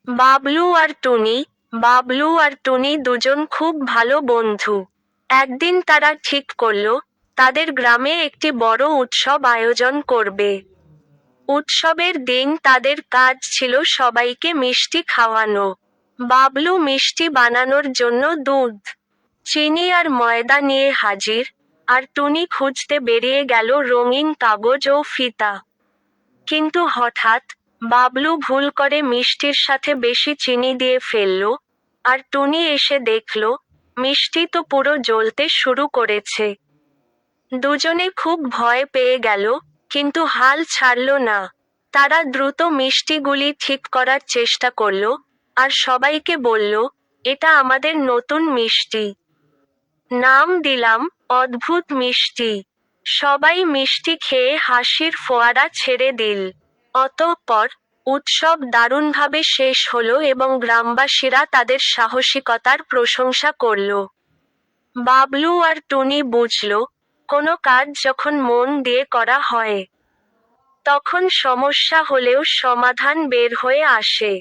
বাবলু আর টুনি দুজন খুব ভালো বন্ধু। একদিন তারা ঠিক করল, তাদের গ্রামে একটি বড় উৎসব আয়োজন করবে। উৎসবের দিন তাদের কাজ ছিল সবাইকে মিষ্টি খাওয়ানো। বাবলু মিষ্টি বানানোর জন্য দুধ, চিনি আর ময়দা নিয়ে হাজির, আর টুনি খুঁজতে বেরিয়ে গেল রঙিন কাগজ ও ফিতা। কিন্তু হঠাৎ, বাবলু ভুল করে মিষ্টির সাথে বেশি চিনি দিয়ে ফেলল, আর টুনি এসে দেখল, মিষ্টি তো পুরো জ্বলতে শুরু করেছে। দুজনে খুব ভয় পেয়ে গেল, কিন্তু হাল ছাড়ল না। তারা দ্রুত মিষ্টিগুলি ঠিক করার চেষ্টা করল, আর সবাইকে বলল, এটা আমাদের নতুন মিষ্টি। নাম দিলাম অদ্ভুত মিষ্টি। সবাই মিষ্টি খেয়ে হাসির ফোয়ারা ছেড়ে দিল। অতঃপর উৎসব দারুণভাবে শেষ হলো এবং গ্রামবাসীরা তাদের সাহসিকতার প্রশংসা করল। বাবলু আর টুনি বুঝল, কোনো কাজ যখন মন দিয়ে করা হয়, তখন সমস্যা হলেও সমাধান বের হয়ে আসে।